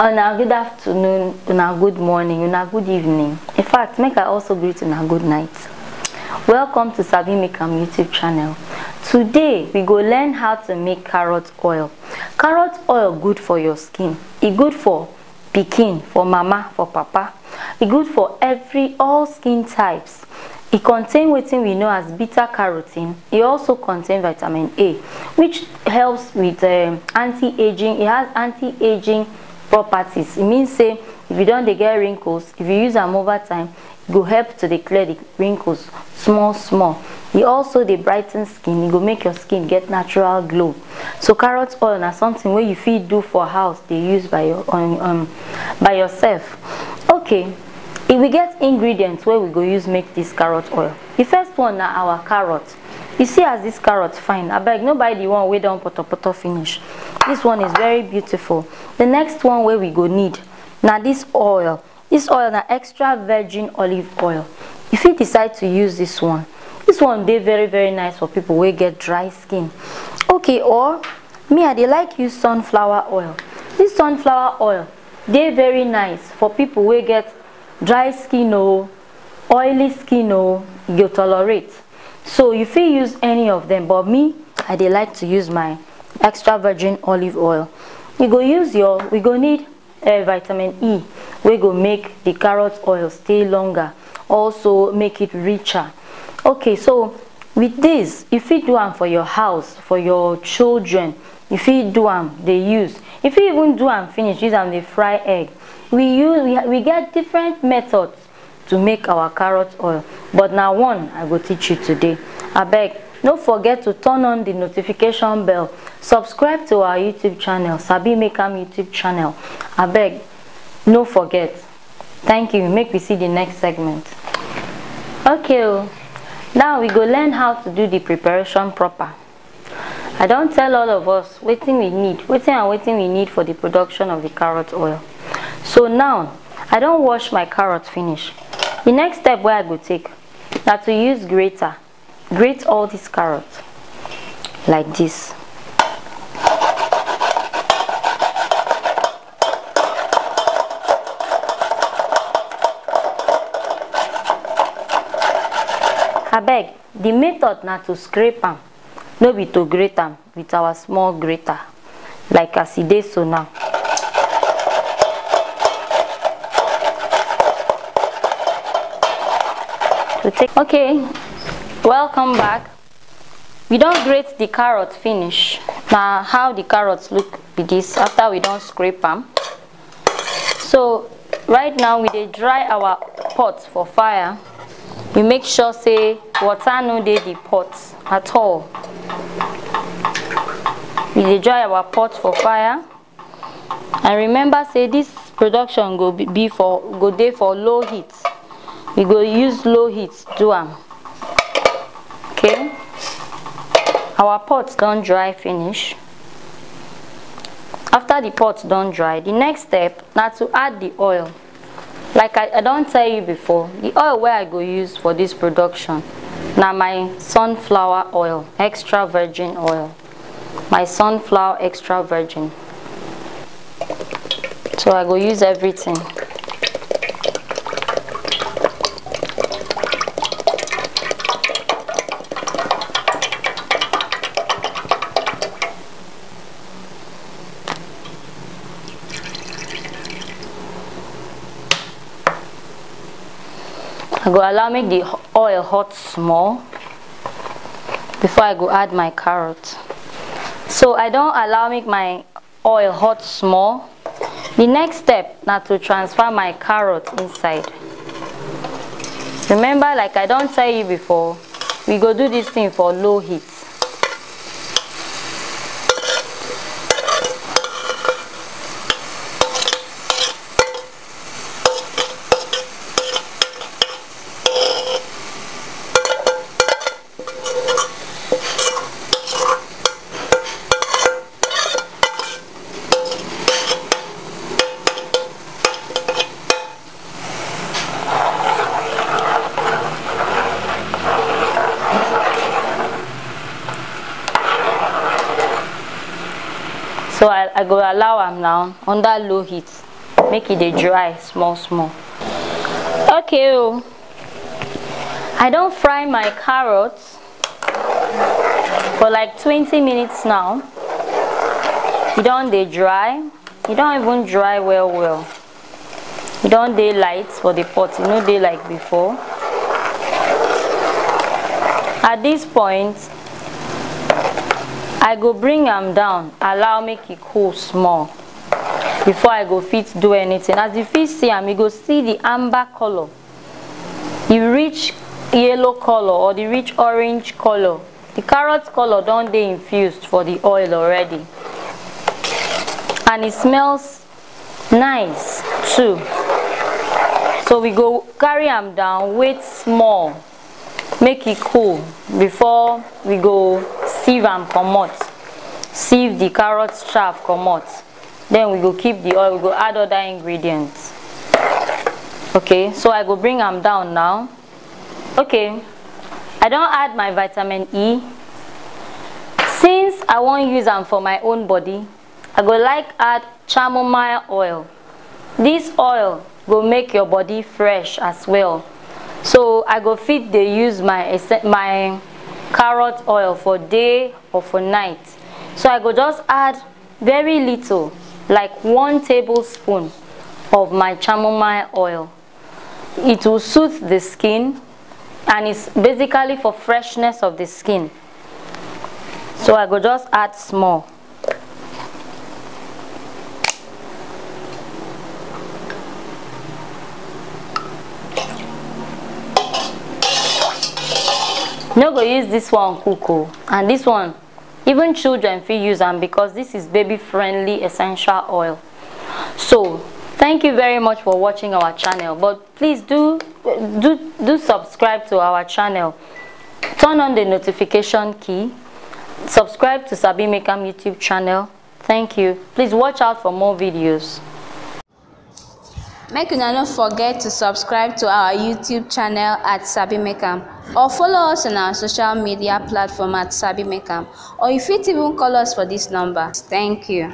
Una good afternoon, una good morning, una good evening. In fact, make I also greet una good night. Welcome to SabiMakeAm YouTube channel. Today we go learn how to make carrot oil. Carrot oil good for your skin. It good for pikin, for mama, for papa. It good for all skin types. It contains what we know as beta carotene. It also contains vitamin A, which helps with anti-aging. It has anti-aging properties. It means say if you don't get wrinkles, if you use them over time, it will help to clear the wrinkles small. It also they brighten skin. It will make your skin get natural glow. So carrot oil is something where you feed do for house. They use by yourself. Okay, if we get ingredients where we go use make this carrot oil. The first one now our carrot. You see as this carrot fine. I beg nobody want way down poto finish. This one is very beautiful. The next one where we go need now this oil. This oil na extra virgin olive oil. If you decide to use this one they very nice for people who get dry skin. Okay, or me I dey like use sunflower oil. This sunflower oil they very nice for people who get dry skin or oily skin or you tolerate. So you fit use any of them, but me I dey like to use my extra virgin olive oil. We go need vitamin E. We go make the carrot oil stay longer, also make it richer. Okay, so with this you fit do them for your house, for your children. You fit do them they use. If you even do them finish, use them they fry egg. We get different methods to make our carrot oil, but now one I will teach you today. I beg, don't forget to turn on the notification bell, subscribe to our YouTube channel, SabiMakeAm YouTube channel. I beg, no forget. Thank you. Make we see the next segment. Okay, now we go learn how to do the preparation proper. I don't tell all of us what we need for the production of the carrot oil. So now I don't wash my carrot finish. The next step where I go take now to use grater. Grate all these carrots like this. I beg, the method now to scrape them, no be to grate them with our small grater, like as it is so now. Okay, welcome back. We don't grate the carrot finish. Now how the carrots look with this after we don't scrape them. So right now we dey dry our pot for fire. We make sure say water no dey the pot at all. We dey dry our pot for fire. And remember say this production go dey for low heat. We go use low heat do am. Okay, our pot don't dry finish. After the pot don't dry, the next step now to add the oil. Like I don't tell you before, the oil where I go use for this production now my sunflower oil, extra virgin oil. My sunflower extra virgin. So I go use everything. I go allow make the oil hot small before I go add my carrot. So I don't allow make my oil hot small. The next step now to transfer my carrot inside. Remember, like I don't tell you before, we go do this thing for low heat. I go allow am now under low heat, make it dey dry small. Okay, I don't fry my carrots for like 20 minutes now. E don dey dry. E don even dry well. E don dey light for the pot. E no dey like before. At this point, I go bring am down, allow make it cool small before I go fit do anything. As you fit see am, you go see the amber color, the rich yellow color or the rich orange color. The carrot color don dey infused for the oil already, and it smells nice too. So we go carry am down, wait small, make it cool before we go sieve am comot, sieve the carrot chaff comot. Then we go keep the oil, we go add other ingredients. Okay, so I go bring am down now. Okay, I don add my vitamin E. Since I wan use am for my own body, I go like add chamomile oil. This oil go make your body fresh as well. So I go fit dey use my carrot oil for day or for night. So I go just add very little, like 1 tablespoon of my chamomile oil. It will soothe the skin, and it's basically for freshness of the skin. So I go just add small. No go use this one cook, and this one even children fit use am because this is baby friendly essential oil. So thank you very much for watching our channel, but please do subscribe to our channel, turn on the notification key, subscribe to SabiMakeAm YouTube channel. Thank you. Please watch out for more videos. Make una no forget to subscribe to our YouTube channel at SabiMakeAm, or follow us on our social media platform at SabiMakeAm, or you fit even call us for this number. Thank you.